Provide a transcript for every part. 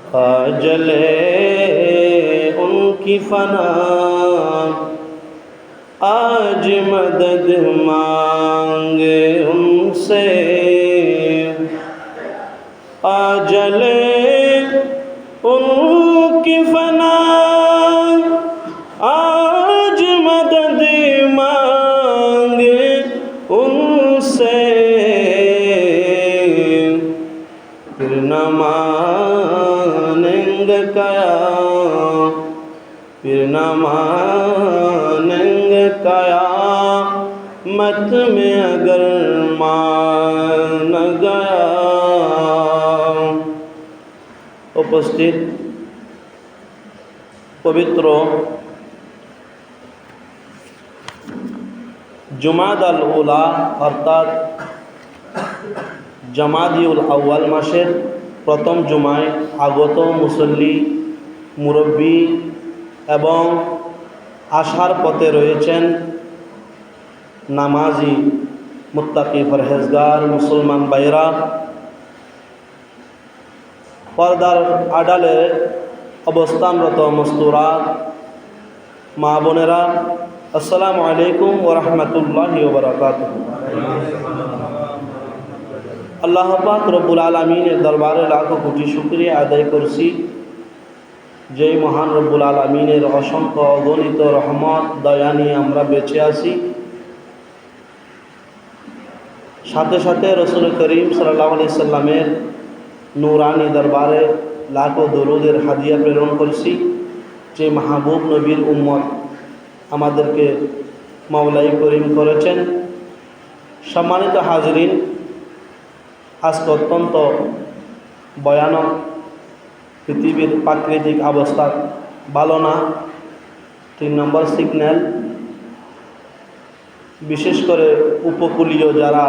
जले उनकी फना आज मदद मांगे उनसे जले उनकी फना आज मदद मांगे उनसे फिर न मानेंगे फिर न मानेंगे क़यामत में अगर मान गया। उपस्थित पवित्र जुमादाल उला अर्थात জামাদিউল আউয়াল মাসের প্রথম জুমায় আগত মুসল্লি, মুরব্বী এবং আসার পথে রয়েছেন নামাজি মুত্তাকি পরহেজগার মুসলমান ভাইরা, পর্দার আড়ালে অবস্থানরত মস্তুরাত মা বোনেরা, আসসালামু আলাইকুম ওয়া রাহমাতুল্লাহি ওয়া বারাকাতুহু। আল্লাহ পাক রব্বুল আলামিনের দরবারে লাখো কোটি শুকরিয়া আদায় করছি, যেই মহান রব্বুল আলামিনের অসংখ্য অগণিত রহমত দয়া নিয়ে আমরা বেঁচে আছি। সাথে সাথে রসুল করিম সাল্লাল্লাহু আলাইহি সাল্লামের নূরানি দরবারে লাখো দরুদের হাদিয়া প্রেরণ করছি, যে মাহবুব নবীর উম্মত আমাদেরকে মাওলাই করিম করেছেন। সম্মানিত হাজরিন, আজকে অত্যন্ত ভয়ানক পৃথিবীর প্রাকৃতিক অবস্থা ভালো না। 3 নম্বর সিগন্যাল, বিশেষ করে উপকূলীয় যারা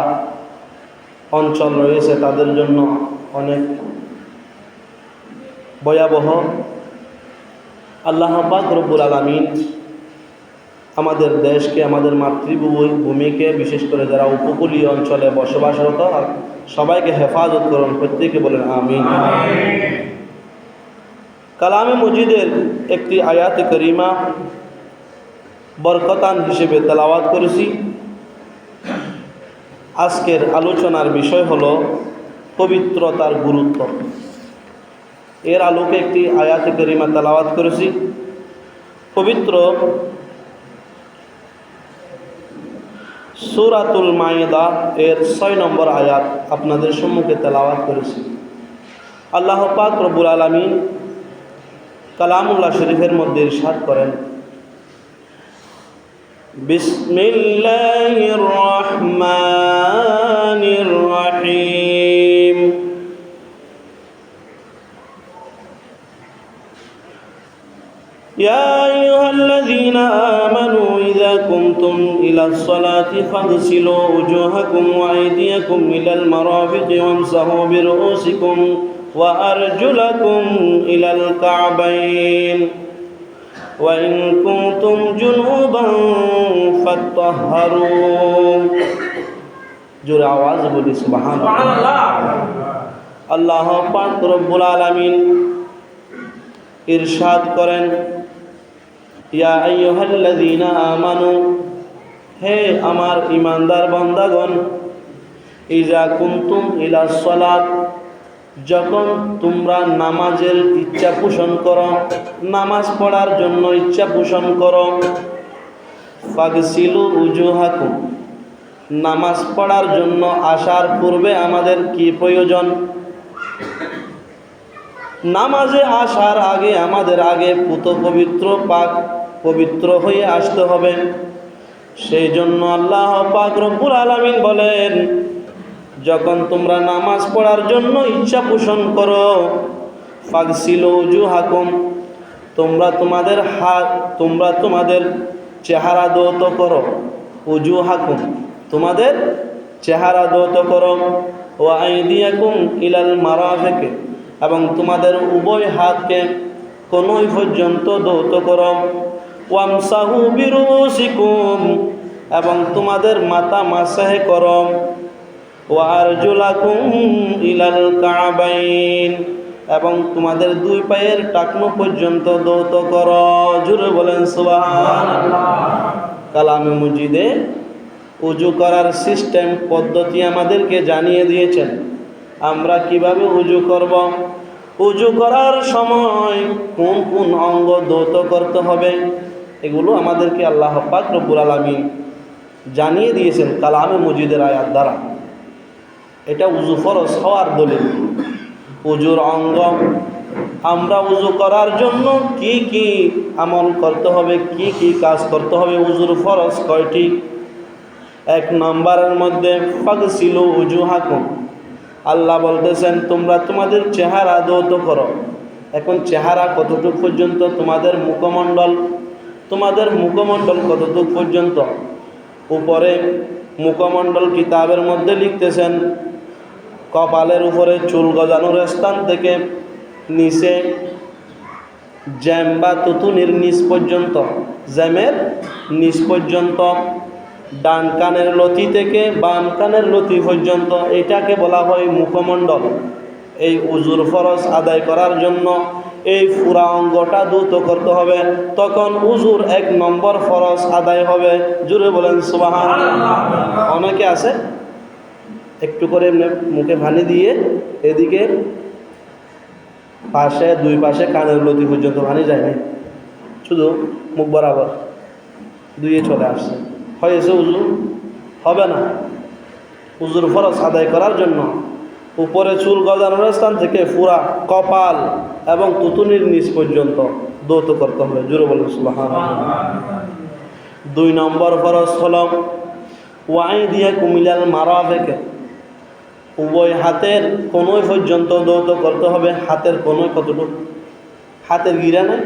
অঞ্চল রয়েছে তাদের জন্য অনেক ভয়াবহ। আল্লাহ পাক রব্বুল আলামিন আমাদের দেশকে, আমাদের মাতৃভূমিকে, বিশেষ করে যারা উপকূলীয় অঞ্চলে বসবাসরত সবাইকে হেফাজত করুন, প্রত্যেকে বলেন আমিন। কালামে মজিদের একটি আয়াতে করিমা বরকতান হিসেবে তেলাওয়াত করেছি। আজকের আলোচনার বিষয় হলো পবিত্রতার গুরুত্ব। এর আলোকে একটি আয়াতে করিমা তেলাওয়াত করেছি। পবিত্র সূরাতুল মাইদা এর 6 নম্বর আয়াত আপনাদের সম্মুখে তেলাওয়াত করেছি। আল্লাহ পাক রব্বুল আলামিন কালামুল্লাহ শরীফের মধ্যে ইরশাদ করেন, বিসমিল্লাহির রহমানির রহিম। يا أيها الذين آمنوا إذا قمتم إلى الصلاة فاغسلوا وجوهكم وأيديكم إلى المرافق وامسحوا برؤوسكم وأرجلكم إلى الكعبين وإن كنتم جنوبا فاطهروا। জোরে আওয়াজ বলি সুবহানাল্লাহ। আল্লাহ পাক রব্বুল আলামিন ইরশাদ করেন, ইয়া আইয়ুহাল্লাযীনা আমানু, হে আমার ঈমানদার বান্দাগণ, ইযা কুনতুম ইলা সালাত, যখন তোমরা নামাজের ইচ্ছা পোষণ করো, নামাজ পড়ার জন্য ইচ্ছা পোষণ করো, ফাগসিলু উজুহাকুম, নামাজ পড়ার জন্য আসার পূর্বে আমাদের কি প্রয়োজন? নামাজে আসার আগে আমাদের পাক পবিত্র হয়ে আসতে হবে। সেই জন্য আল্লাহ পাক রব্বুল আলামিন বলেন, যখন তোমরা নামাজ পড়ার জন্য ইচ্ছা পোষণ করো, ফাগসিলু উজুহাকুম, তোমরা তোমাদের চেহারা ধৌত করো, উজুহাকুম, তোমাদের চেহারা ধৌত করো, ওয়া আইদিয়াকুম ইলাল মারাফিক, এবং তোমাদের উভয় হাতকে কোনই পর্যন্ত ধৌত করো, ওয়ামসাহু বিরুসিকুম, এবং তোমাদের মাথা মাসাহ করো, ওয়া আরজুলাকুম ইলাল কাবাইন, এবং তোমাদের দুই পায়ের টাকনো পর্যন্ত দৌত করো। জোরে বলেন সুবহানাল্লাহ। কালামে মজিদে উজু করার সিস্টেম পদ্ধতি আমাদেরকে জানিয়ে দিয়েছেন। আমরা কিভাবে উজু করব, উজু করার সময় কোন কোন অঙ্গ দৌত করতে হবে, এগুলো আমাদেরকে আল্লাহ পাক রব্বুল আলামিন জানিয়ে দিয়েছেন কালামে মজিদের আয়াত দ্বারা। এটা উজু ফরজ হওয়ার দলিল। উজুর অঙ্গ, আমরা উজু করার জন্য কি কি আমল করতে হবে, কি কি কাজ করতে হবে, উজুর ফরজ কয়টি? 1 নম্বরের মধ্যে ফাগসিলু উজুহাকুম, আল্লাহ বলতেছেন তোমরা তোমাদের চেহারা ধৌত করো। এখন চেহারা কতটুকু পর্যন্ত? তোমাদের মুখমণ্ডল কতটুকু পর্যন্ত? উপরে মুখমণ্ডল কিতাবের মধ্যে লিখতেছেন কপালের উপরে চুল গজানোর স্থান থেকে নিচে জ্যাম বা তুতুনির নিচ পর্যন্ত, জ্যামের নিচ পর্যন্ত, ডান কানের লতি থেকে বাম কানের লতি পর্যন্ত, এটাকে বলা হয় মুখমণ্ডল। এই উজুর ফরজ আদায় করার জন্য এই পুরা অঙ্গটা ধৌত করতে হবে, তখন উজুর 1 নম্বর ফরজ আদায় হবে। জোরে বলেন সুবহানাল্লাহ। অনেকে আছে একটু করে মুখে পানি দিয়ে এদিকে পাশে, 2 পাশে কানের লতি পর্যন্ত পানি যায় না, শুধু মুখ বরাবর ধুয়ে চলে আসছে, হয়েছে উজু? হবে না। উজুর ফরজ আদায় করার জন্য উপরে চুল গজানোর স্থান থেকে পুরা কপাল এবং তুতুনির নিচ পর্যন্ত ধৌত করতে হবে। জোরে বলেন সুবহানাল্লাহ। 2 নম্বর ফরজ হলো ওয়াইদিয়াকুম ইলাল মারাফিক, উভয় হাতের কোনোই পর্যন্ত ধৌত করতে হবে। হাতের কোনোই কতটুকু? হাতের গিরানে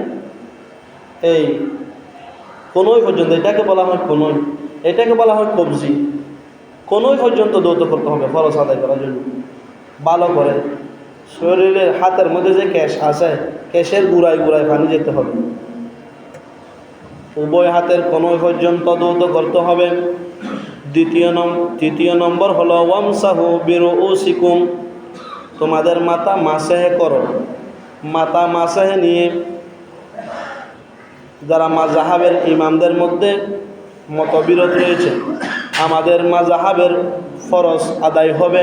এই কোনোই পর্যন্ত, এটাকে বলা হয় কোনোই, এটাকে বলা হয় কবজি। কোনোই পর্যন্ত ধৌত করতে হবে ফরজ আদায় করার জন্য। ভালো করে শরীরের হাতের মধ্যে যে কেশ আছে, কেশের গুড়ায় গুড়ায় পানি যেতে হবে। উভয় হাতের কোনোই পর্যন্ত ধৌত করতে হবে। তৃতীয় নম্বর হলো ওয়ামসাহু বিরুউসিকুম, তোমাদের মাথা মাসাহে করো। মাথা মাসাহে নিয়ে যারা মাযহাবের ইমামদের মধ্যে মতবিরোধ রয়েছে, আমাদের মাযহাবের ফরজ আদায় হবে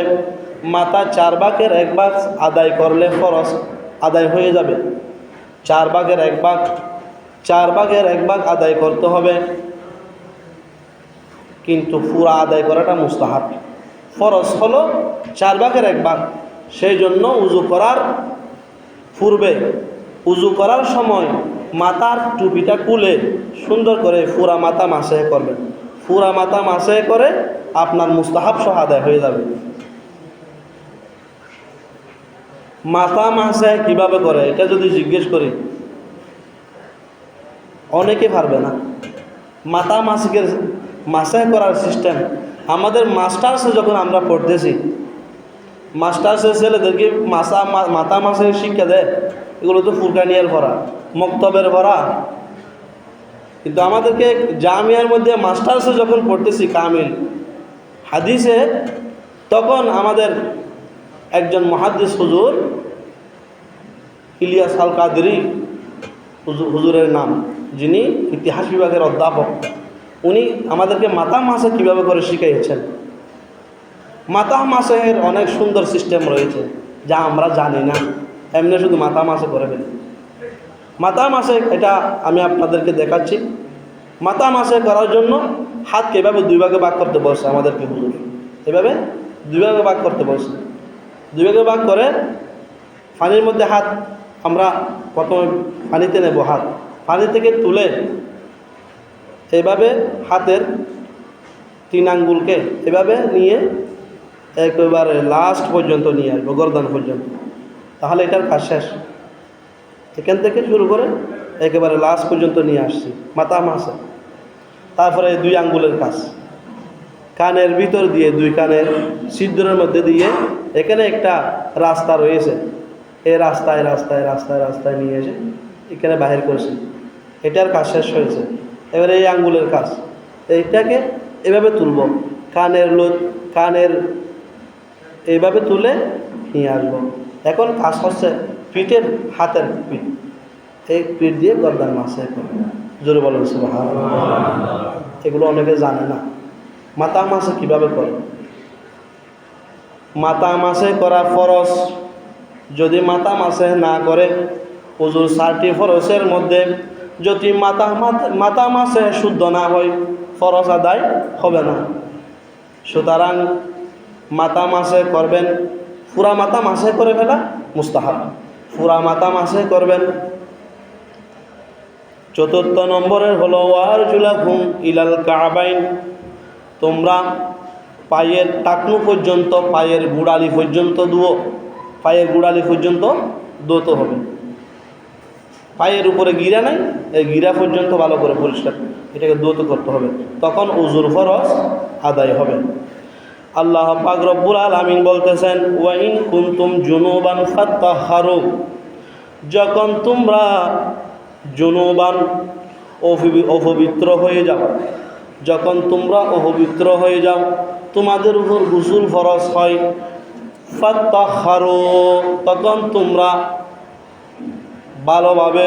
মাথা 4 ভাগের 1 ভাগ আদায় করলে ফরজ আদায় হয়ে যাবে। 4 ভাগের 1 ভাগ আদায় করতে হবে, কিন্তু পুরা আদায় করাটা মুস্তাহাব। ফরজ হলো 4 ভাগের 1 ভাগ। সেই জন্য উজু করার পূর্বে, উজু করার সময় মাথার টুপিটা খুলে সুন্দর করে পুরা মাথা মাসাহে করবেন। পুরা মাথা মাসাহে করে আপনার মুস্তাহাব সহ আদায় হয়ে যাবে। মাথা মাসাহে কিভাবে করে এটা যদি জিজ্ঞেস করি, অনেকে পারবে না। মাথা মাসাহে করার সিস্টেম আমাদের মাস্টার্সে যখন আমরা পড়তেছি, মাস্টার্সের ছেলেদেরকে মাথা মাসাহে শিক্ষা দেয়, এগুলো তো ফুরকানিয়ার ভরা, মক্তবের ভরা। কিন্তু আমাদেরকে জামিয়ার মধ্যে মাস্টার্সে যখন পড়তেছি কামিল হাদিসে, তখন আমাদের একজন মুহাদ্দিস হুজুর, ইলিয়াস আল কাদরি হুজুরের নাম, যিনি ইতিহাস বিভাগের অধ্যাপক, উনি আমাদেরকে মাথা মাসে কীভাবে করে শিখিয়েছেন। মাথা মাসের অনেক সুন্দর সিস্টেম রয়েছে যা আমরা জানি না, এমনি শুধু মাথা মাসে করে ফেলি। মাথা মাসে এটা আমি আপনাদেরকে দেখাচ্ছি। মাথা মাসে করার জন্য হাতকে এভাবে 2 ভাগে ভাগ করতে বলছে আমাদেরকে হুজুর, এভাবে 2 ভাগে ভাগ করতে বলছে। 2 ভাগে ভাগ করে পানির মধ্যে হাত আমরা প্রথমে পানিতে নেব, হাত পানি থেকে তুলে এভাবে হাতের 3 আঙ্গুলকে এভাবে নিয়ে একেবারে লাস্ট পর্যন্ত নিয়ে আসবো, গর্দান পর্যন্ত। তাহলে এটার কাজ শেষ। এখান থেকে শুরু করে একেবারে লাস্ট পর্যন্ত নিয়ে আসছি মাথা মাসে। তারপরে 2 আঙ্গুলের কাজ কানের ভিতর দিয়ে, 2 কানের ছিদ্রের মধ্যে দিয়ে এখানে একটা রাস্তা রয়েছে, এই রাস্তায় রাস্তায় রাস্তায় রাস্তায় নিয়ে এসে এখানে বাহির করছি। এটার কাজ শেষ হয়েছে। এবারে এই আঙ্গুলের কাজ, এইটাকে এভাবে তুলব, কানের এইভাবে তুলে নিয়ে আসবো। এখন কাজ হচ্ছে পিঠের, হাতের পিঠ, এই পিঠ দিয়ে গর্দান মাসে করে। জোরে বলেন সুবহানাল্লাহ। এগুলো অনেকে জানে না। মাথা মাসে কিভাবে করে? মাথা মাসে করা ফরজ। যদি মাথা মাসে না করে, ওযুর 4টি ফরজের মধ্যে যদি মাথা মাসে শুদ্ধ না হয়, ফরজ আদায় হবে না। সুতরাং মাথা মাসে করবেন, পুরা মাথা মাসে করে ফেলা মুস্তাহাব, পুরা মাথা মাসে করবেন। 4 নম্বরের হলো ওয়ারজুলাকুম ইলাল কাবাইন, তোমরা পায়ের টাকনু পর্যন্ত, পায়ের গুড়ালি পর্যন্ত ধুও, পায়ের গুড়ালি পর্যন্ত ধুতে হবে। পায়ের উপরে গিরা নাই, এই গিরা পর্যন্ত ভালো করে পরিষ্কার এটাকে ধুতে করতে হবে, তখন ওযুর ফরজ আদায় হবে। আল্লাহ পাক রব্বুল আলামিন বলতেছেন ওয়া ইন কুনতুম জুনুবান ফাত্তাহহারু, যখন তোমরা জুনুবান অপবিত্র হয়ে যাও, যখন তোমরা অপবিত্র হয়ে যাও, তোমাদের উপর গোসল ফরজ হয়, ফাত্তাহহারু, তখন তোমরা ভালোভাবে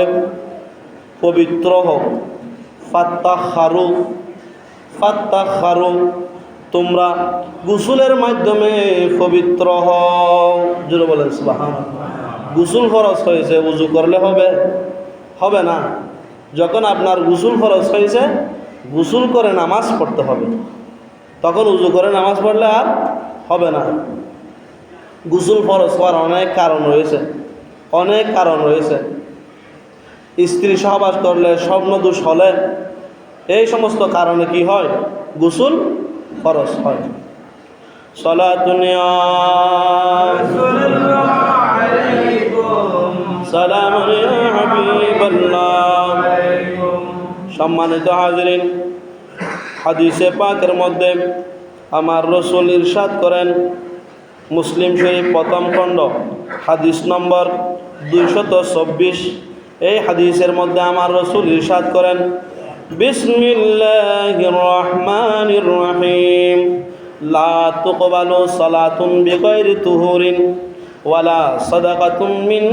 পবিত্র হও। ফাত্তাহহারু, ফাত্তাহহারু, তোমরা গোসলের মাধ্যমে পবিত্র হও। জোরে বলেন সুবহানাল্লাহ। গোসল ফরজ হয়েছে, ওযু করলে হবে? হবে না। যখন আপনার গোসল ফরজ হয়েছে, গোসল করে নামাজ পড়তে হবে, তখন ওযু করে নামাজ পড়লে আর হবে না। গোসল ফরজ হওয়ার অনেক কারণ রয়েছে, অনেক কারণ রয়েছে। স্ত্রী সহবাস করলে, স্বপ্নদোষ হলে, এই সমস্ত কারণে কি হয়? গোসল ফরজ হয়। সালাতুন ইয়া রাসূলুল্লাহ আলাইকুম, সালামুন ইয়া হাবিবাল্লাহ। সম্মানিত হাজিরিন, হাদিসে পাকের মধ্যে আমার রাসূল ইরশাদ করেন, মুসলিম শরীফ প্রথম খণ্ড হাদিস নম্বর 224, এই হাদিসের মধ্যে আমার রাসূল ইরশাদ করেন, বিসমিল্লাহির রহমানির রহিম, লা তুকবালু সালাতুন বিগাইরি তুহুরিন ওয়ালা সাদাকাতুম মিন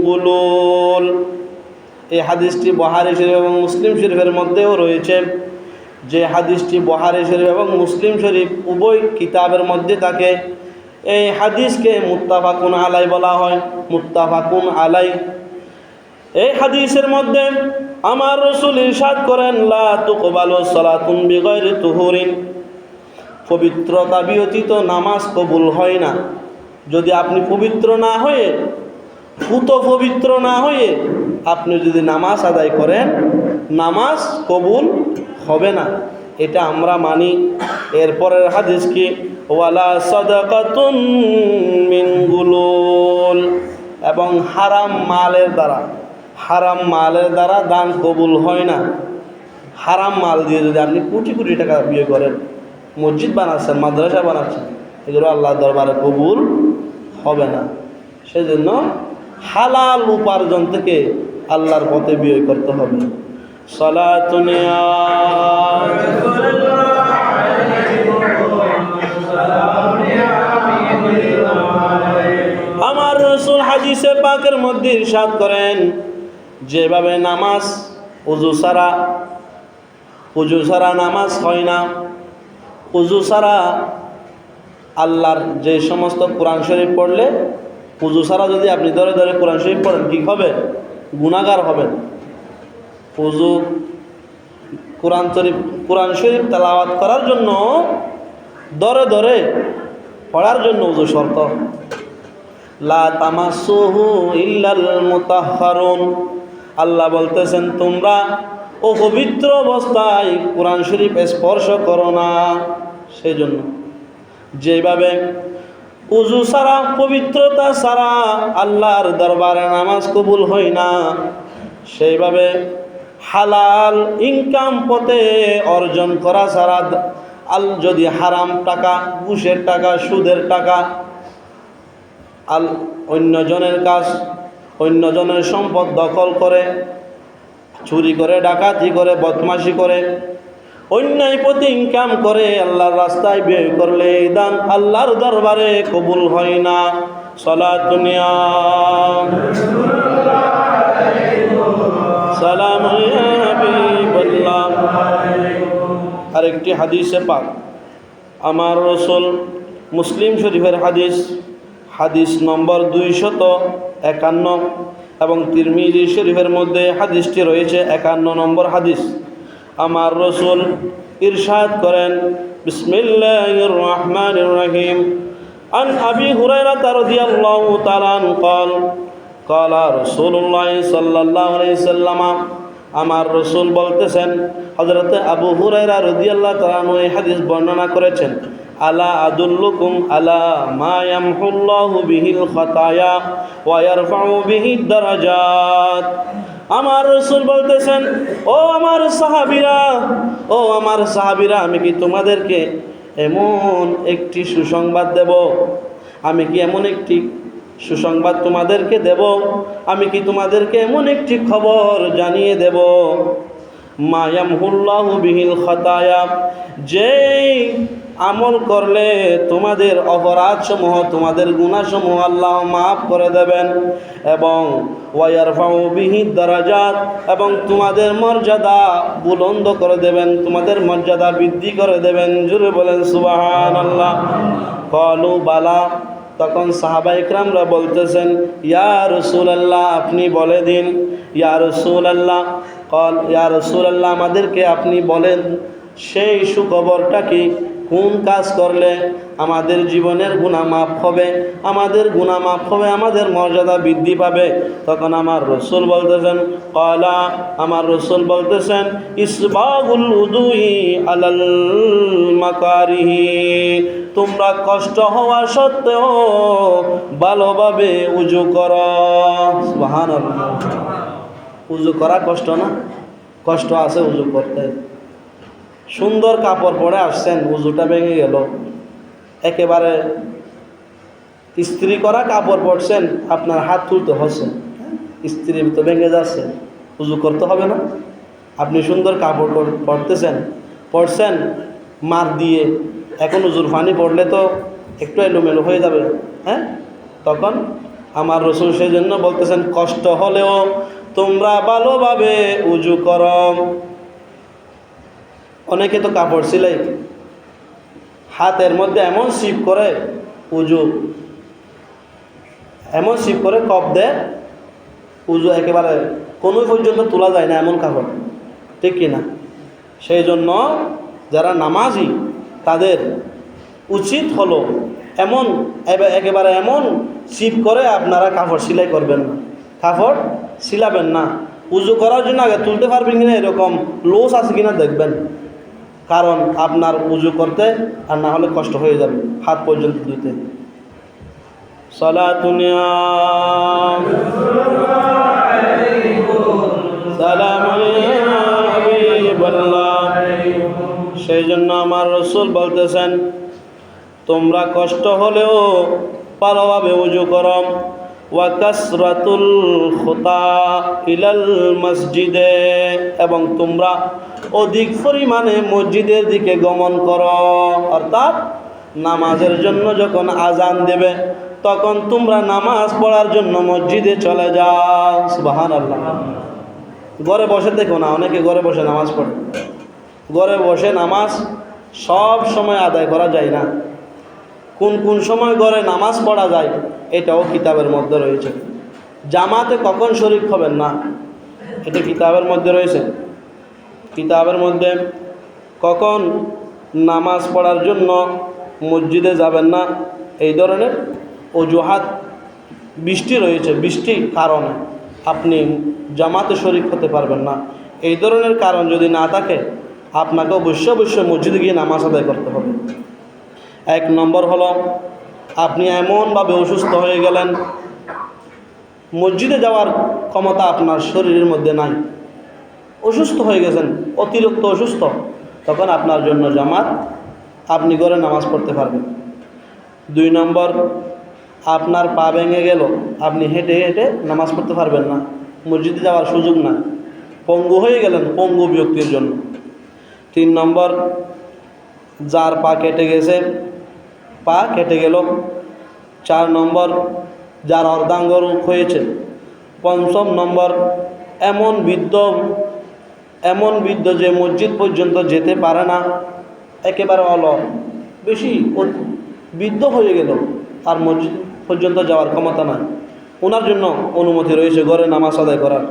গুলুল। এই হাদিসটি বুখারী শরীফ এবং মুসলিম শরীফের মধ্যেও রয়েছে। যে হাদিসটি বুখারী শরীফ এবং মুসলিম শরীফ উভয় কিতাবের মধ্যে থাকে, এই হাদিসকে মুত্তাফাকুন আলাই বলা হয়। মুত্তাফাকুন আলাই। এই হাদিসের মধ্যে আমার রাসূল ইরশাদ করেন, লা তুকবালু সালাতুন বিগাইরি তুহুরিন, পবিত্রতা ব্যতীত নামাজ কবুল হয় না। যদি আপনি পবিত্র না হয়ে, পুত পবিত্র না হয়ে আপনি যদি নামাজ আদায় করেন, নামাজ কবুল হবে না। এটা আমরা মানি। এরপরের হাদিস কি, ওয়ালা সাদাকাতুন মিন গুলুল, এবং হারাম মালের দ্বারা, হারাম মালের দ্বারা দান কবুল হয় না। হারাম মাল দিয়ে যদি আপনি কোটি কোটি টাকা বিয়ে করেন, মসজিদ বানাচ্ছেন, মাদ্রাসা বানাচ্ছেন, এগুলো আল্লাহর দরবারে কবুল হবে না। সেজন্য হালাল উপার্জন থেকে আল্লাহর পথে ব্যয় করতে হবে। সালাতুন ইয়া রাসূলুল্লাহ আলাইকুম, সালামুন ইয়া হাবিবাল্লাহ। আমার রাসূল হাদিসে পাকের মধ্যে ইরশাদ করেন, যেভাবে নামাজ ওযু ছাড়া নামাজ হয় না, ওযু ছাড়া আল্লাহর যে সমস্ত কোরআন শরীফ পড়লে, ওযু ছাড়া যদি আপনি ধরে ধরে কোরআন শরীফ পড়েন, কি হবে? গুনাহগার হবেন। ওযু কোরআন শরীফ তেলাওয়াত করার জন্য, ধরে ধরে পড়ার জন্য ওযু শর্ত। লা তামাসসুহু ইল্লাল মুতাহহারুন, আল্লাহ বলতেছেন তোমরা অপবিত্র অবস্থায় কোরআন শরীফ স্পর্শ করো না। সেই জন্য যেভাবে ওযু ছাড়া, পবিত্রতা ছাড়া আল্লাহর দরবারে নামাজ কবুল হয় না, সেইভাবে হালাল ইনকাম পথে অর্জন করা ছাড়া, যদি হারাম টাকা, ঘুষের টাকা, সুদের টাকা, অন্যজনের কাজ, অন্যজনের সম্পদ দখল করে, চুরি করে, ডাকাতি করে, বদমাশি করে, অন্যায় পথে ইনকাম করে আল্লাহর রাস্তায় ব্যয় করলে এই দান আল্লাহর দরবারে কবুল হয় না। সালাতুন ইয়া সালামুন ইয়া হাবিবাল্লাহ। আরেকটি হাদিসে পাক আমার রাসূল, মুসলিম শরীফের হাদিস, হাদিস নম্বর 251 এবং তিরমিজি শরীফের মধ্যে হাদিসটি রয়েছে 51 নম্বর হাদিস। আমার রাসূল ইরশাদ করেন, বিসমিল্লাহির রহমানির রহিম, আন আবি হুরায়রা রাদিয়াল্লাহু তাআলা আনহু قال قال رسول الله সাল্লাল্লাহু আলাইহি ওয়াসাল্লাম, আমার রাসূল বলতেছেন, হযরত আবু হুরায়রা রাদিয়াল্লাহু তাআলা আনহু এই হাদিস বর্ণনা করেছেন, আলা আদুল্লুকুম আলা মা ইয়ামহুল্লাহু বিহিল খাতায়া ওয়া ইয়ারফাউ বিহিদ দারাজাত। আমার রাসূল বলতেছেন, ও আমার সাহাবীরা, আমি কি তোমাদেরকে এমন একটি সুসংবাদ দেব? আমি কি এমন একটি সুসংবাদ তোমাদেরকে দেব? আমি কি তোমাদেরকে এমন একটি খবর জানিয়ে দেব? মা ইয়ামহুল্লাহু বিহিল খাতায়া, যেই আমল করলে তোমাদের অপরাধসমূহ, তোমাদের গুনাহসমূহ আল্লাহ মাফ করে দেবেন, এবং ওয়ায়ারফাউ বিহিদ দারাজাত, এবং তোমাদের মর্যাদা বুলন্দ করে দেবেন, তোমাদের মর্যাদা বৃদ্ধি করে দেবেন। জোরে বলেন সুবহানাল্লাহ। ক্বালু বালা, তখন সাহাবা ইকরামরা বলতেছেন, ইয়া রাসূলুল্লাহ, আপনি বলে দিন। ইয়া রাসূলুল্লাহ, ক্বাল ইয়া রাসূলুল্লাহ, আমাদেরকে আপনি বলেন সেই সুখবরটা কি? কোন কাজ করলে আমাদের জীবনের গুনাহ মাফ হবে, আমাদের গুনাহ মাফ হবে, আমাদের মর্যাদা বৃদ্ধি পাবে? তখন আমার রাসূল বলতেছেন, ক্বালা, আমার রাসূল বলতেছেন, ইসবাগুল উযুই আলাল মাকারিহি, তোমরা কষ্ট হওয়া সত্ত্বেও ভালোভাবে উযু করো। সুবহানাল্লাহ। উযু করা কষ্ট না? কষ্ট আছে উযু করতে। সুন্দর কাপড় পরে আসছেন, উযুটা ভেঙে গেল, একেবারে ইস্ত্রি করা কাপড় পরছেন, আপনার হাত তুলতে হচ্ছে, ইস্ত্রি তো ভেঙে যাচ্ছে, উযু করতে হবে না? আপনি সুন্দর কাপড় পরছেন মার দিয়ে, এখন উযুর পানি পড়লে তো একটু এলোমেলো হয়ে যাবে, হ্যাঁ? তখন আমার রাসূল সেই জন্য বলতেছেন, কষ্ট হলেও তোমরা ভালোভাবে উযু করো। অনেকে তো কাপড় সিলাই হাতের মধ্যে এমন সিপ করে, উযু এমন সিপ করে কপ দেয়, উযু একেবারে কোনো পর্যন্ত তোলা যায় না, এমন কাপড়, ঠিক কিনা? সেই জন্য যারা নামাজি তাদের উচিত হলো এমন একেবারে এমন সিপ করে আপনারা কাপড় সেলাই করবেন না, কাপড় সিলাবেন না। উযু করার জন্য আগে তুলতে পারবেন কিনা এরকম লোস আছে কিনা দেখবেন, কারণ আপনার উযু করতে আর না হলে কষ্ট হয়ে যাবে হাত পর্যন্ত ধুতে। সালাতুন ইয়া সালামুন ইয়া হাবিবাল্লাহ। সেই জন্য আমার রাসূল বলতেছেন, তোমরা কষ্ট হলেও ভালোভাবে উযু করো। ওয়া কাসরাতুল খুতা ইলাল মসজিদে, এবং তোমরা অধিক পরিমাণে মসজিদের দিকে গমন করো। অর্থাৎ নামাজের জন্য যখন আজান দেবে তখন তোমরা নামাজ পড়ার জন্য মসজিদে চলে যাও। সুবহানাল্লাহ। ঘরে বসে দেখো না, অনেকে ঘরে বসে নামাজ পড়ে। ঘরে বসে নামাজ সব সময় আদায় করা যায় না। কোন কোন সময় ঘরে নামাজ পড়া যায় এটাও কিতাবের মধ্যে রয়েছে। জামাতে কখন শরীক হবেন না, এটা কিতাবের মধ্যে রয়েছে। কিতাবের মধ্যে কখন নামাজ পড়ার জন্য মসজিদে যাবেন না, এই ধরনের অজুহাত বৃষ্টি রয়েছে, বৃষ্টির কারণে আপনি জামাতে শরীক হতে পারবেন না। এই ধরনের কারণ যদি না থাকে আপনাকে অবশ্যই মসজিদে গিয়ে নামাজ আদায় করতে হবে। এক নম্বর হলো, আপনি এমনভাবে অসুস্থ হয়ে গেলেন, মসজিদে যাওয়ার ক্ষমতা আপনার শরীরের মধ্যে নাই, অসুস্থ হয়ে গেছেন, অতিরিক্ত অসুস্থ, তখন আপনার জন্য জামাত, আপনি ঘরে নামাজ পড়তে পারবেন। 2 নম্বর, আপনার পা ভেঙে গেল, আপনি হেঁটে হেঁটে নামাজ পড়তে পারবেন না, মসজিদে যাওয়ার সুযোগ নাই, পঙ্গু হয়ে গেলেন, পঙ্গু ব্যক্তির জন্য। 3 নম্বর, যার পা কেটে গেছে, পা কেটে গেল। 4 নম্বর, যার অর্ধাঙ্গরূপ হয়েছে। পঞ্চম নম্বর, এমন বৃদ্ধ যে মসজিদ পর্যন্ত যেতে পারে না, একেবারে বেশি বৃদ্ধ হয়ে গেল, আর মসজিদ পর্যন্ত যাওয়ার ক্ষমতা নাই, ওনার জন্য অনুমতি রয়েছে ঘরে নামাজ আদায় করার।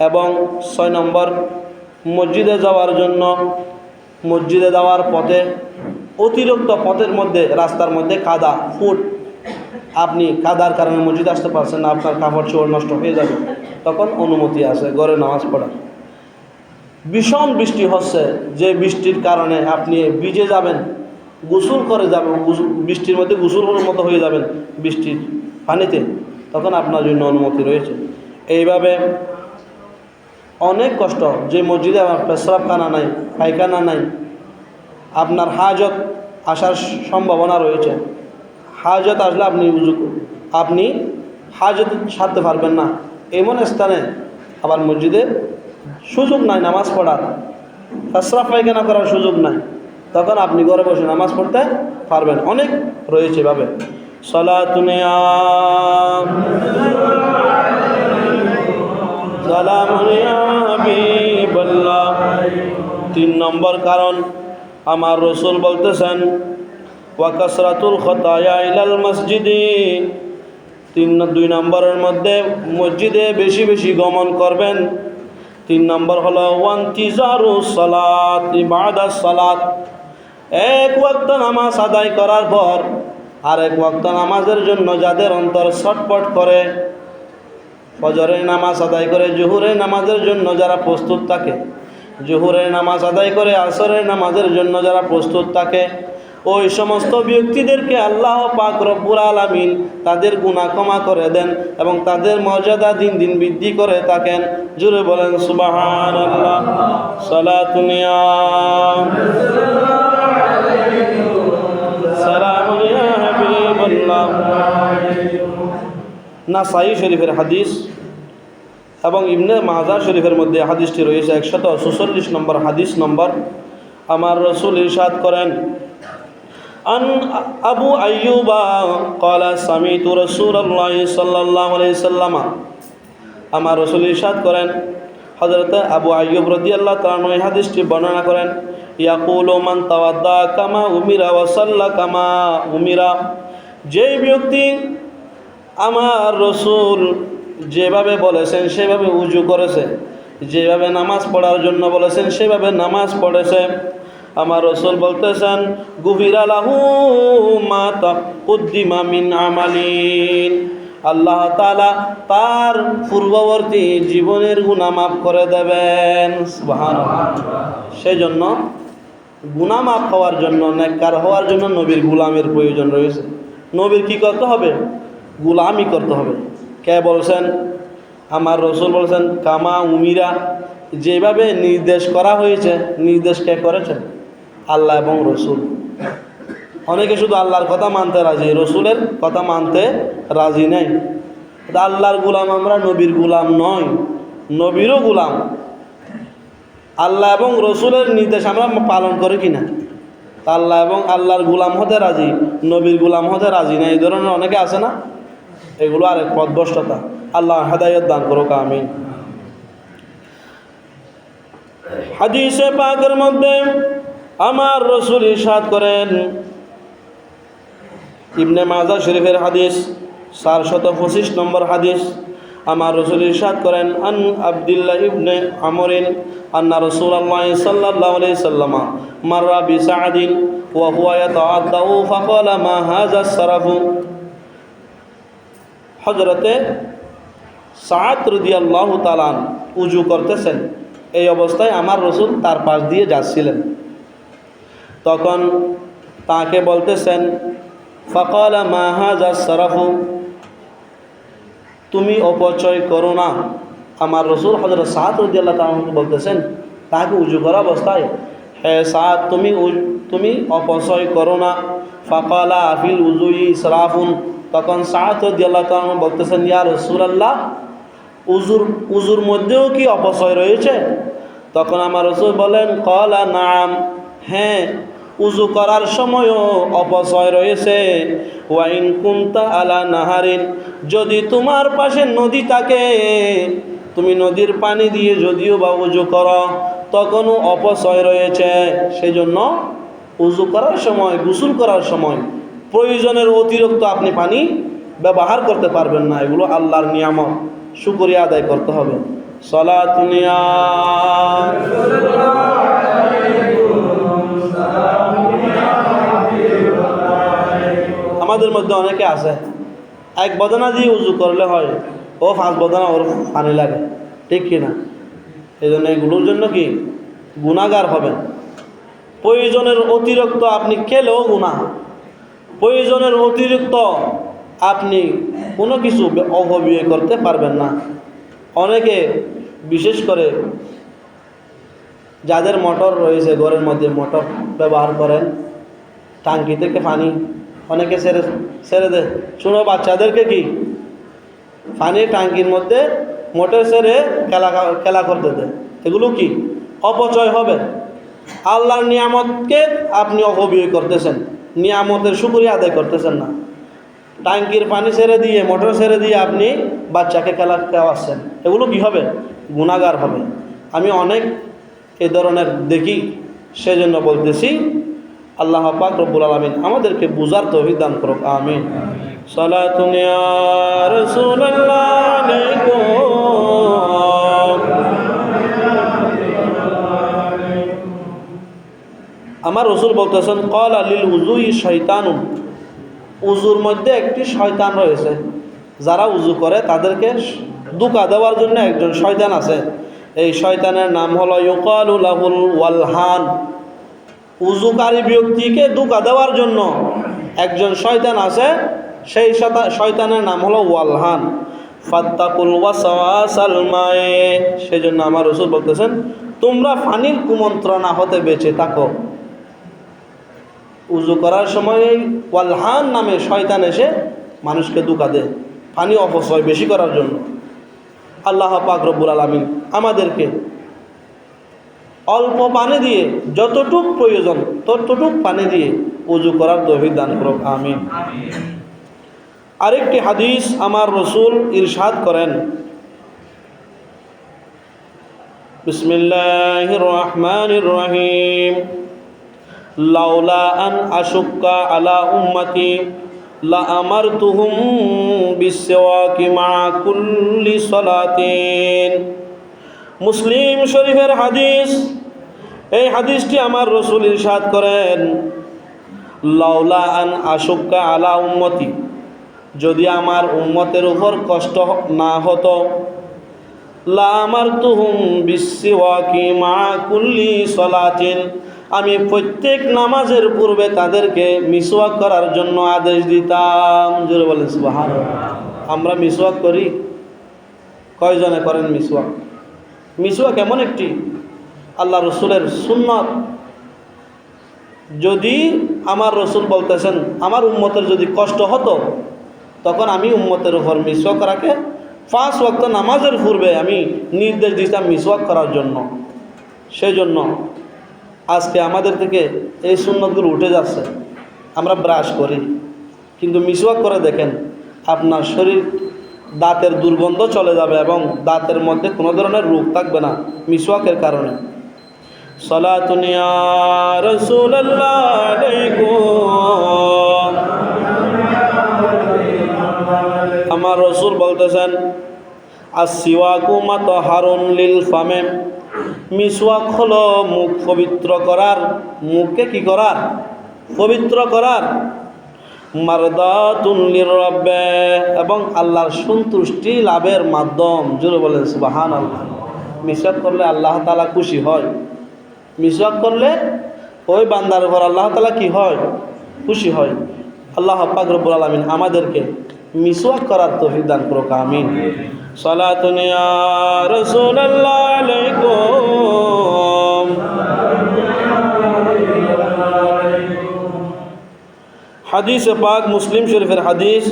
এবং 6 নম্বর, মসজিদে যাওয়ার পথে অতিরিক্ত পথের মধ্যে, রাস্তার মধ্যে কাদা আপনি কাদার কারণে মসজিদ আসতে পারছেন না, আপনার কাপড় চোপড় নষ্ট হয়ে যাবে, তখন অনুমতি আছে ঘরে নামাজ পড়ার। ভীষণ বৃষ্টি হচ্ছে, যে বৃষ্টির কারণে আপনি ভিজে যাবেন, গোসল করে যাবেন, বৃষ্টির মধ্যে গোসলের মতো হয়ে যাবেন বৃষ্টির পানিতে, তখন আপনার জন্য অনুমতি রয়েছে। এইভাবে অনেক কষ্ট, যে মসজিদে আমার পেশরাবখানা নাই, পায়খানা নাই, আপনার হাজত আসার সম্ভাবনা রয়েছে, হাজত আসলে আপনি হাজত সারতে পারবেন না, এমন স্থানে আবার মসজিদে সুযোগ নাই নামাজ পড়ার, পেশরাব পায়খানা করার সুযোগ নাই, তখন আপনি ঘরে বসে নামাজ পড়তে পারবেন। অনেক রয়েছে এভাবে। সালাতুন ইয়া সালামুন ইয়া হাবিবাল্লাহ। 3 নম্বর কারণ, আমার রসুল বলতেছেন ওয়া কাসরাতুল খতায়া ইলাল মসজিদি। 2 নম্বরের মধ্যে মসজিদে বেশি বেশি গমন করবেন। 3 নম্বর হলো ওয়ান্তিজারুস সালাত ইবাদাস সালাত, এক ওয়াক্ত নামাজ আদায় করার পর আরেক ওয়াক্ত নামাজের জন্য যাদের অন্তর ছটফট করে, ফজরের নামাজ আদায় করে জোহরের নামাজের জন্য যারা প্রস্তুত থাকে, জোহরের নামাজ আদায় করে আসরের নামাজের জন্য যারা প্রস্তুত থাকে, ওই সমস্ত ব্যক্তিদেরকে আল্লাহ পাক রব্বুল আলামিন তাদের গুনাহ ক্ষমা করে দেন এবং তাদের মর্যাদা দিন দিন বৃদ্ধি করে থাকেন। জোরে বলেন সুবহানাল্লাহ। সালাতুন ইয়া সালামুন ইয়া হাবিবাল্লাহ। নাসাই শরীফের হাদিস এবং ইবনে মাজাহ শরীফের মধ্যে হাদিসটি রয়েছে 146 নম্বর হাদিস নম্বর। আমার রসুল ইরশাদ করেন, আন আবু আইয়ুবা ক্বালা সামিতু রাসূলুল্লাহ সাল্লাল্লাহু আলাইহি সাল্লাম। আমার রসুল ইরশাদ করেন, হযরত আবু আইয়ুব রাদিয়াল্লাহু তাআলা এই হাদিসটি বর্ণনা করেন, ইয়াকুলু মান তাওয়াদ্দা কামা উমিরা ওয়া সাল্লা কামা উমিরা। যেই ব্যক্তি আমার রসুল যেভাবে বলেছেন সেভাবে উজু করেছে, যেভাবে নামাজ পড়ার জন্য বলেছেন সেভাবে নামাজ পড়েছে, আমার রসুল বলতেছেন গুফিরা লাহু মা তাকদ্দিমা মিন আমালিন, আল্লাহ তাআলা তার পূর্ববর্তী জীবনের গুনাহ মাফ করে দেবেন। সুবহানাল্লাহ। সেজন্য গুনাহ মাফ হওয়ার জন্য, নেককার হওয়ার জন্য নবীর গোলামের প্রয়োজন রয়েছে। নবীর কি করতে হবে? গোলামি করতে হবে। কে বলছেন? আমার রসুল বলছেন কামা উমিরা, যেভাবে নির্দেশ করা হয়েছে। নির্দেশ কে করেছেন? আল্লাহ এবং রসুল। অনেকে শুধু আল্লাহর কথা মানতে রাজি, রসুলের কথা মানতে রাজি নেই। আল্লাহর গোলাম আমরা, নবীর গোলাম নয়, নবীরও গোলাম। আল্লাহ এবং রসুলের নির্দেশ আমরা পালন করি কিনা? আল্লাহ এবং আল্লাহর গোলাম হতে রাজি, নবীর গোলাম হতে রাজি না, এই ধরনের অনেকে আছে না? এগুলো আরেক পথভ্রষ্টতা। আল্লাহ হেদায়েত দান করুক, আমিন। হাদিসে পাকের মধ্যে আমার রসুল ইরশাদ করেন, ইবনে মাজাহ শরীফের হাদিস 425 নম্বর হাদিস। আমার রসুল ইরশাদ করেন, আন আব্দুল্লাহ ইবনে আমরিন আন্না রাসূলুল্লাহ সাল্লাল্লাহু আলাইহি সাল্লাম মাররা বিসাদিন ওয়া হুয়া ইয়াতাআদ্দাউ ফাকালা মা হাযা সারাফু। হযরতে সাদ রাদিয়াল্লাহু তাআলা উযু করতেছেন, এই অবস্থায় আমার রসুল তার পাশ দিয়ে যাচ্ছিলেন। তখন তাকে বলতেছেন ফাকালা মা হাযা সারাফু, তুমি অপচয় করো না। আমার রসুল হযরত সাদ রাদিয়াল্লাহু তাআলা বলতেছেন তাকে উযু করা অবস্থায়, হে সাদ তুমি অপচয় করো না। ফাকালা আফিল উযুই ইসরাফুন, তখন সাদ রাদিয়াল্লাহু তাআলা বলতেছেন ইয়া রাসূলুল্লাহ, উযুর মধ্যেও কি অপচয় রয়েছে? তখন আমার রসুল বলেন ক্বালা নাম, হ্যাঁ, উযু করার সময়ও অপচয় রয়েছে। ওয়াইন কুনতা আলা নাহারিন, যদি তোমার পাশে নদী থাকে, তুমি নদীর পানি দিয়ে যদিও বা উযু করো তখনও অপচয় রয়েছে। সেজন্য উযু করার সময়, গোসল করার সময় প্রয়োজনের অতিরিক্ত আপনি পানি ব্যবহার করতে পারবেন না। এগুলো আল্লাহর নিয়ামত, শুকরিয়া আদায় করতে হবে। সালাতুন ইয়া আমাদের মধ্যে অনেকে আছে এক বদনা দিয়ে উযু করলে হয়, ও 5 বদনা ওর পানি লাগে, ঠিক কিনা? এই জন্য এগুলোর জন্য কি গুনাহগার হবেন। প্রয়োজনের অতিরিক্ত আপনি খেলেও গুনাহ, প্রয়োজনের অতিরিক্ত আপনি কোনো কিছু অপব্যয় করতে পারবেন না। অনেকে বিশেষ করে যাদের মোটর রয়েছে, ঘরের মধ্যে মোটর ব্যবহার করেন, টাঙ্কি থেকে পানি অনেকে ছেড়ে দেয়। ছোটো বাচ্চাদেরকে কি পানি টাঙ্কির মধ্যে মোটর ছেড়ে খেলা করতে দেয়। এগুলো কি অপচয় হবে। আল্লাহর নিয়ামতকে আপনি অপব্যয় করতেছেন, নিয়ামতের শুকরিয়া আদায় করতেছেন না। টাঙ্কির পানি ছেড়ে দিয়ে, মোটর ছেড়ে দিয়ে আপনি বাচ্চাকে খেলা খাওয়াচ্ছেন, এগুলো কি হবে? গুনাহগার হবে। আমি অনেক এই ধরনের দেখি, সেজন্য বলতেছি আল্লাহ পাক রব্বুল আলামিন আমাদেরকে বুঝার তৌফিক দান করুক। আমিন। সালাতুন ইয়া রাসূলুল্লাহ আলাইকুম। আমার রাসূল বলতেছেন ক্বালা লিল উযুই শাইতানুন, উযুর মধ্যে একটি শয়তান রয়েছে। যারা উযু করে তাদেরকে ধোঁকা দেওয়ার জন্য একজন শয়তান আছে। এই শয়তানের নাম হলো ইউকালু লাহুল ওয়ালহান। উযুকারী ব্যক্তিকে ধোঁকা দেওয়ার জন্য একজন শয়তান আছে, সেই শয়তানের নাম হলো ওয়ালহান। ফাত্তাকুল ওয়াসওয়াসাল মায়ে, সেজন্য আমার রাসূল বলতেছেন তোমরা পানির কুমন্ত্রণা হতে বেঁচে থাকো। উযু করার সময় ওয়ালহান নামে শয়তান এসে মানুষকে ধোঁকা দেয় পানি অপচয় বেশি করার জন্য। আল্লাহ পাক রব্বুল আলামিন আমাদেরকে অল্প পানি দিয়ে, যতটুক প্রয়োজন ততটুক পানি দিয়ে উযু করার তৌফিক দান করুক। আমিন। আরেকটি হাদিস আমার রাসূল ইরশাদ করেন, বিসমিল্লাহির রহমানির রহিম, লাউলা আন আশুক্কা আলা উম্মতি লা আমারতুহুম বিসওয়াকি মা কুল্লি সালাতিন। মুসলিম শরীফের হাদিস। এই হাদিসটি আমার রাসূল ইরশাদ করেন, লাউলা আন আশুক্কা আলা উম্মতি, যদি আমার উম্মতের উপর কষ্ট না হতো, লা আমারতুহুম বিসওয়াকি মা কুল্লি সালাতিন, আমি প্রত্যেক নামাজের পূর্বে তাদেরকে মিসওয়াক করার জন্য আদেশ দিতাম। জোরে বলেন সুবহানাল্লাহ। আমরা মিসওয়াক করি? কয়জনে করেন মিসওয়াক? মিসওয়াক এমন একটি আল্লাহ রসুলের সুন্নত। যদি আমার রসুল বলতেছেন আমার উম্মতের যদি কষ্ট হতো, তখন আমি উম্মতের উপর মিসওয়াক করাকে 5 ওয়াক্ত নামাজের পূর্বে আমি নির্দেশ দিতাম মিসওয়াক করার জন্য। সেই জন্য আজকে আমাদের থেকে এই সুন্নতগুলো উঠে যাচ্ছে। আমরা ব্রাশ করি, কিন্তু মিসওয়াক করে দেখেন আপনার শরীর, দাঁতের দুর্গন্ধ চলে যাবে এবং দাঁতের মধ্যে কোনো ধরনের রোগ থাকবে না মিসওয়াকের কারণে। সালাতুন ইয়া রাসূলুল্লাহ আলাইকুম। আমার রাসূল বলতেছেন আসসিওয়াকু মাতহারুন লিল ফামে, মিসওয়াক হলো মুখ পবিত্র করার, মুখকে কি করার? পবিত্র করার। মারদাতুন লিররাব্বে, এবং আল্লাহর সন্তুষ্টি লাভের মাধ্যম। জোরে বলেন সুবহানাল্লাহ। মিসওয়াক করলে আল্লাহ তাআলা খুশি হয়। মিসওয়াক করলে ওই বান্দার উপর আল্লাহ তাআলা কি হয়? খুশি হয়। আল্লাহ পাক রব্বুল আলামিন আমাদেরকে মিসওয়াক করার তৌফিক দান করুক। আমিন। সালাতুন ইয়া রাসূলুল্লাহ আলাইকুম। হাদিসে পাক মুসলিম শরীফের হাদিস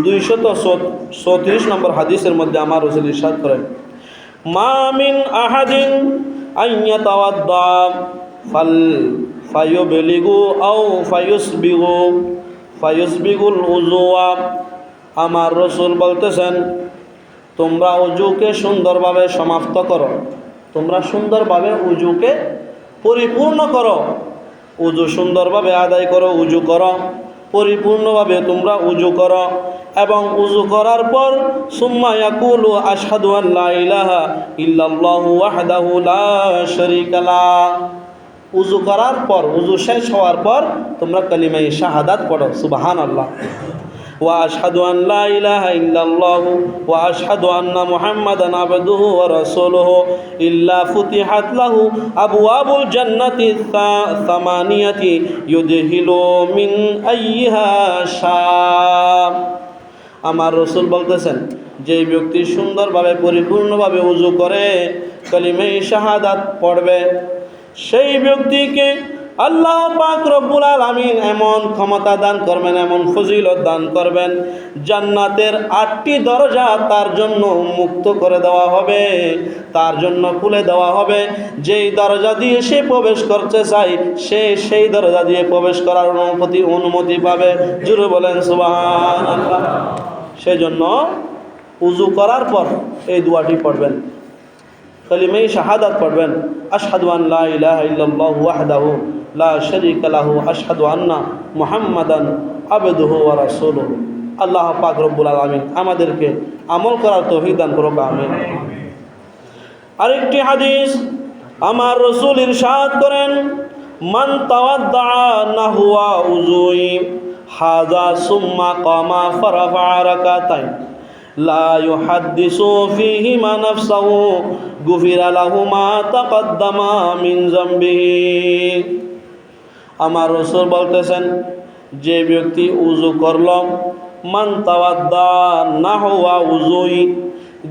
234 নম্বর হাদিসের মধ্যে আমার রাসূল ইরশাদ করেন, মা মিন আহাদিন আন ইয়াতাওয়াদ্দা ফায়ুবলিগু আও ফায়ুসবিগুল উযুয়া। আমার রসুল বলতেছেন, তোমরা উজুকে সুন্দরভাবে সমাপ্ত করো, তোমরা সুন্দরভাবে উজুকে পরিপূর্ণ করো, উজু সুন্দরভাবে আদায় করো, উজু করো পরিপূর্ণভাবে, তোমরা উজু করো। এবং উজু করার পর সুম্মা ইয়াকুলু আশহাদু আল্লা ইলাহা ইল্লাল্লাহু ওয়াহদাহু লা শারীকা লাহ। উজু করার পর, উজু শেষ হওয়ার পর তোমরা কালিমায়ে শাহাদাত পড়ো, সুবহানাল্লাহ। ওয়া আশহাদু আন লা ইলাহা ইল্লাল্লাহু ওয়া আশহাদু আন্না মুহাম্মাদান আবদুহু ওয়া রাসূলুহু ইল্লা ফুতিহাত লাহু আবওয়াবুল জান্নাতি সামানিয়াতি ইউদখিলু মিন আইয়িহা শা। আমার রসুল বলতেছেন, যে ব্যক্তি সুন্দরভাবে পরিপূর্ণভাবে উজু করে কালিমায়ে শাহাদাত পড়বে, সেই ব্যক্তিকে আল্লাহ পাক রব্বুল আলামিন এমন ক্ষমতা দান করবেন, এমন ফজিলত দান করবেন, জান্নাতের 8টি দরজা তার জন্য মুক্ত করে দেওয়া হবে, তার জন্য খুলে দেওয়া হবে। যেই দরজা দিয়ে সে প্রবেশ করতে চায়, সে সেই দরজা দিয়ে প্রবেশ করার অনুমতি পাবে। জোরে বলেন সুবহানাল্লাহ। সেজন্য উজু করার পর এই দোয়াটি পড়বেন, কালিমায়ে শাহাদাত পড়বেন, আশহাদু আন লা ইলাহা ইল্লাল্লাহু ওয়াহদাহু লা শারীকা লাহু আশহাদু আন্না মুহাম্মাদান আবদুহু ওয়া রাসূলুহু। আল্লাহ পাক রব্বুল আলামিন আমাদেরকে আমল করার তৌফিক দান করুক, আমিন। আরেকটি হাদিস, আমার রাসূল ইরশাদ করেন, মান তাওয়াদ্দা নাহওয়া উযুই হাযা সুম্মা কামা ফারাফা রাকাতাইন লা ইউহাদ্দিসু ফীহিমা নাফসাহু গুফিরা লাহু মা তাকদ্দামা মিন যামবিহি। আমার রাসূল বলতেছেন, যে ব্যক্তি উযু করল, মান তাওয়াদ্দা নাহওয়া উযুই,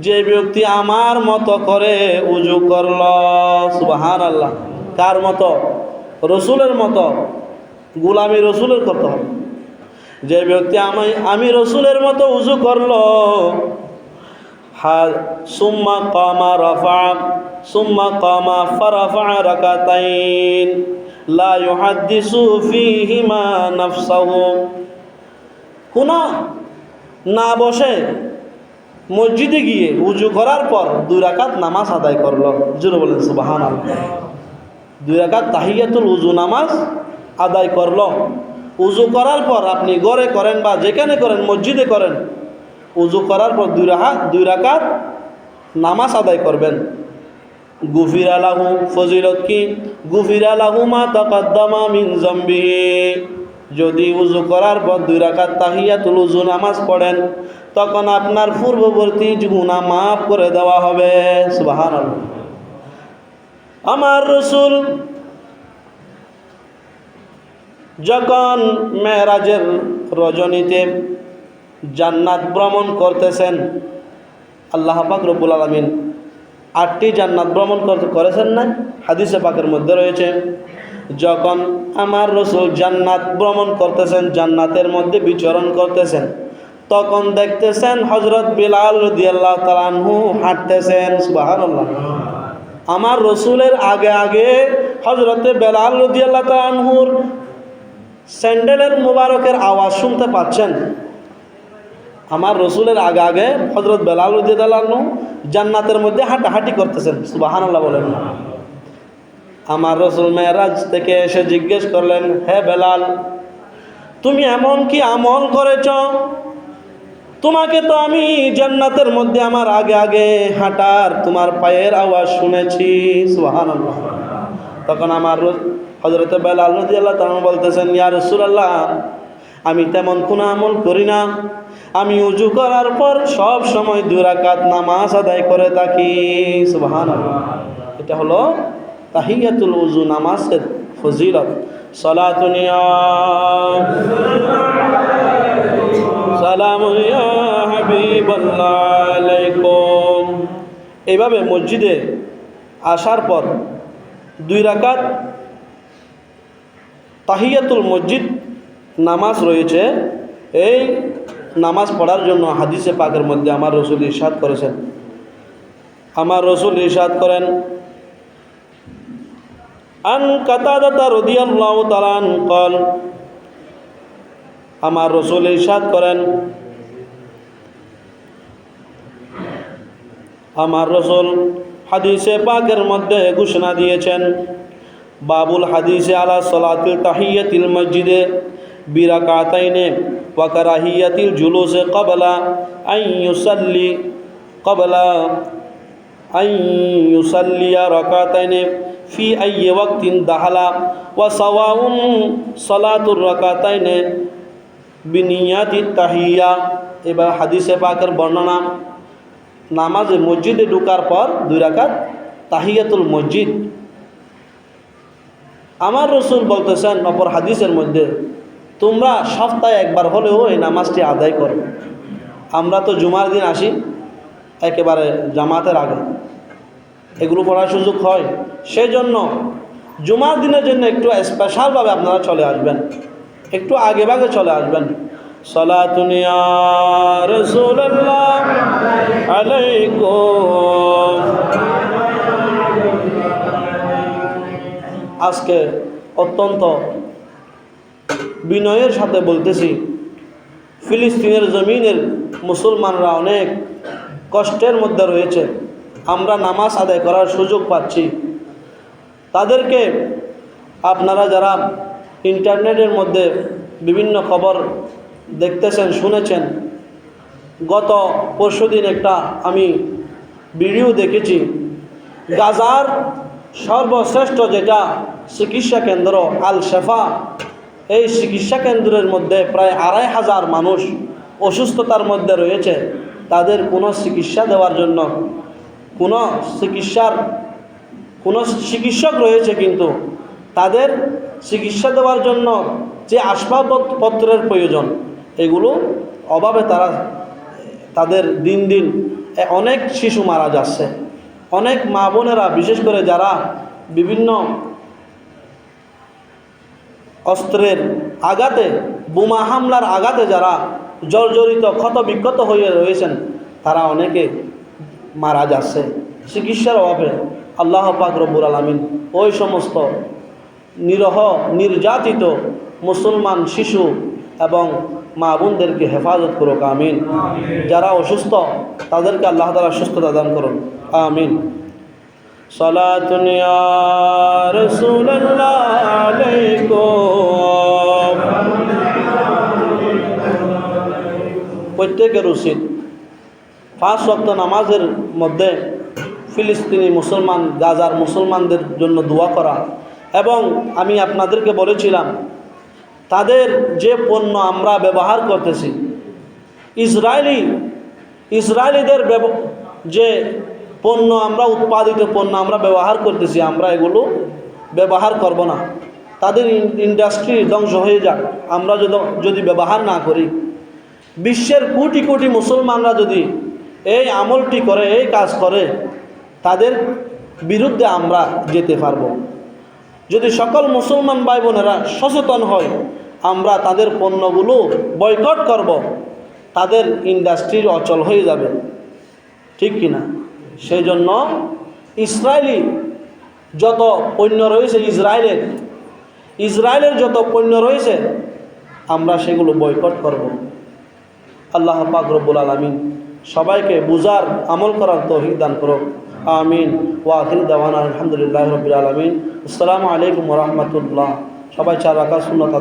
যে ব্যক্তি আমার মতো করে উযু করল, সুবহানাল্লাহ। কার মতো? রসুলের মতো। গোলামি রসুলের করতে হবে। যে ব্যক্তি আমি রসুলের মতো উযু করল, সুম্মা কামা ফারাফা রাকাতাইন লা ইউহাদ্দিসু ফীহিমা নাফসাহু, কোনো না বসে মসজিদে গিয়ে উযু করার পর 2 রাকাত নামাজ আদায় করলো। জোরে বলেন সুবহানাল্লাহ। 2 রাকাত তাহিয়াতুল উযু নামাজ আদায় করলো। উযু করার পর আপনি ঘরে করেন বা যেখানে করেন, মসজিদে করেন, উযু করার পর 2 রাকাত নামাজ আদায় করবেন। গুফিরা লাহু, ফজিলত কি? গুফিরা লাহু মা তাকদ্দামা মিন যামবিহি। যদি উযু করার পর 2 রাকাত তাহিয়াতুল উযু নামাজ পড়েন, তখন আপনার পূর্ববর্তী গুনাহ মাফ করে দেওয়া হবে, সুবহানাল্লাহ। আমার রাসূল যখন মেরাজের রজনীতে জান্নাত ভ্রমণ করতেছেন, আল্লাহ পাক রব্বুল আলামিন 8টি জান্নাত ভ্রমণ করেছেন না? হাদিসে পাকের মধ্যে রয়েছে, যখন আমার রাসূল জান্নাত ভ্রমণ করতেছেন, জান্নাতের মধ্যে বিচরণ করতেছেন, তখন দেখতেছেন হযরত বিলাল রাদিয়াল্লাহু তাআলা আনহু হাঁটতেছেন, সুবহানাল্লাহ। আমার রাসূলের আগে আগে হযরতে বিলাল রাদিয়াল্লাহু তাআলা আনহুর স্যান্ডেলের মুবারকের আওয়াজ শুনতে পাচ্ছেন। আমার রসুলের আগে আগে হযরত বেলাল রাদিয়াল্লাহু আনহু জান্নাতের মধ্যে হাঁটাহাঁটি করতেছেন, সুবহানাল্লাহ বলেন। আমার রসুল মেরাজ থেকে এসে জিজ্ঞেস করলেন, হে বেলাল, তুমি এমন কি আমল করেছ? তোমাকে তো আমি জান্নাতের মধ্যে আমার আগে আগে হাঁটার তোমার পায়ের আওয়াজ শুনেছি, সুবহানাল্লাহ। তখন আমার হযরত বেলাল রাদিয়াল্লাহু তাআলা বলতেছেন, ইয়া রাসূলুল্লাহ, আমি তেমন কোনো আমল করি না, আমি উযু করার পর সব সময় 2 রাকাত নামাজ আদায় করে থাকি, সুবহানাল্লাহ। এটা হলো তাহিয়াতুল উযু নামাজের ফজিলত। সালাতুন ইয়া সালামুন ইয়া হাবিবাল্লাহ আলাইকুম। এইভাবে মসজিদে আসার পর 2 রাকাত তাহিয়াতুল মসজিদ নামাজ রয়েছে। এই নামাজ পড়ার জন্য হাদিসে পাকের মধ্যে আমার রাসূল ইরশাদ করেছেন, আমার রাসূল ইরশাদ করেন, আন কাতাদা রাদিয়াল্লাহু তাআলা আনহু قال আমার রাসূল ইরশাদ করেন, আমার রাসূল হাদিসে পাকের মধ্যে ঘোষণা দিয়েছেন, বাবুল হাদিসে আলা সালাতুল তাহিয়াতিল মসজিদে বিরাকাতাইনে ওয়া কারাহিয়াতিল জুলুসে ক্বাবলা আন ইউসাল্লিয়া রাকাতাইনে ফি আইয়ি ওয়াক্তিন দাহালা ওয়া সাওয়াউন সালাতুর রাকাতাইনে বিনিয়াতিত তাহিয়া। এবার হাদিসে পাকের বর্ণনা, নামাজে মসজিদে ঢোকার পর 2 রাকাত তাহিয়াতুল মসজিদ। আমার রাসূল বলতেছেন অপর হাদিসের মধ্যে, তোমরা সপ্তাহে একবার হলেও এই নামাজটি আদায় করো। আমরা তো জুমার দিন আসি একেবারে জামাতের আগে, এগুলো পড়ার সুযোগ হয়, সেই জন্য জুমার দিনের জন্য একটু স্পেশালভাবে আপনারা চলে আসবেন, একটু আগে ভাগে চলে আসবেন। সালাতুন ইয়া রাসূলুল্লাহ আলাইকুম। আজকে অত্যন্ত বিনয়ের সাথে বলতেছি, ফিলিস্তিনের জমিনের মুসলমানরা অনেক কষ্টের মধ্যে রয়েছে। আমরা নামাজ আদায় করার সুযোগ পাচ্ছি। তাদেরকে আপনারা যারা ইন্টারনেটের মধ্যে বিভিন্ন খবর দেখতেছেন, শুনেছেন, গত পরশুদিন একটা আমি ভিডিও দেখেছি, গাজার সর্বশ্রেষ্ঠ যেটা চিকিৎসা কেন্দ্র আল শেফা, এই চিকিৎসা কেন্দ্রের মধ্যে প্রায় 2500 মানুষ অসুস্থতার মধ্যে রয়েছে। তাদের কোনো চিকিৎসা দেওয়ার জন্য কোনো চিকিৎসক রয়েছে, কিন্তু তাদের চিকিৎসা দেওয়ার জন্য যে আসবাবপত্রের প্রয়োজন, এগুলো অভাবে তাদের দিন দিন অনেক শিশু মারা যাচ্ছে। অনেক মা বোনেরা, বিশেষ করে যারা বিভিন্ন অস্ত্রের আঘাতে, বোমা হামলার আঘাতে যারা জর্জরিত ক্ষত বিক্ষত হয়ে রয়েছেন, তারা অনেকে মারা যাচ্ছে চিকিৎসার অভাবে। আল্লাহ পাক রব্বুল আলামিন ওই সমস্ত নিরহ নির্যাতিত মুসলমান শিশু এবং মা বোনদেরকে হেফাজত করুক, আমিন। যারা অসুস্থ তাদেরকে আল্লাহ তাআলা সুস্থতা দান করুন, আমিন। সালাতুন ইয়া রাসূলুল্লাহ আলাইকুম। প্রত্যেকের উচিত 5 ওয়াক্ত নামাজের মধ্যে ফিলিস্তিনি মুসলমান, গাজার মুসলমানদের জন্য দোয়া করা। এবং আমি আপনাদেরকে বলেছিলাম, তাদের যে পণ্য আমরা ব্যবহার করতেছি, ইসরায়েলিদের যে পণ্য আমরা, উৎপাদিত পণ্য আমরা ব্যবহার করতেছি, আমরা এগুলো ব্যবহার করব না। তাদের ইন্ডাস্ট্রি ধ্বংস হয়ে যাক, আমরা যদি ব্যবহার না করি। বিশ্বের কোটি কোটি মুসলমানরা যদি এই আমলটি করে, এই কাজ করে, তাদের বিরুদ্ধে আমরা যেতে পারব। যদি সকল মুসলমান ভাই বোনেরা সচেতন হয়, আমরা তাদের পণ্যগুলো বয়কট করব, তাদের ইন্ডাস্ট্রি অচল হয়ে যাবে, ঠিক কিনা? সেই জন্য ইসরায়েলি যত পণ্য রয়েছে, ইসরায়েলের যত পণ্য রয়েছে, আমরা সেগুলো বয়কট করব। আল্লাহ পাক রব্বুল আলামিন সবাইকে বুঝার, আমল করার তৌফিক দান করুক, আমিন। ওয়া আখিরু দাওয়ানা আলহামদুলিল্লাহি রাব্বিল আলামিন। আসসালামু আলাইকুম ওয়া রাহমাতুল্লাহ। সবাই 4 রাকাত সুন্নাত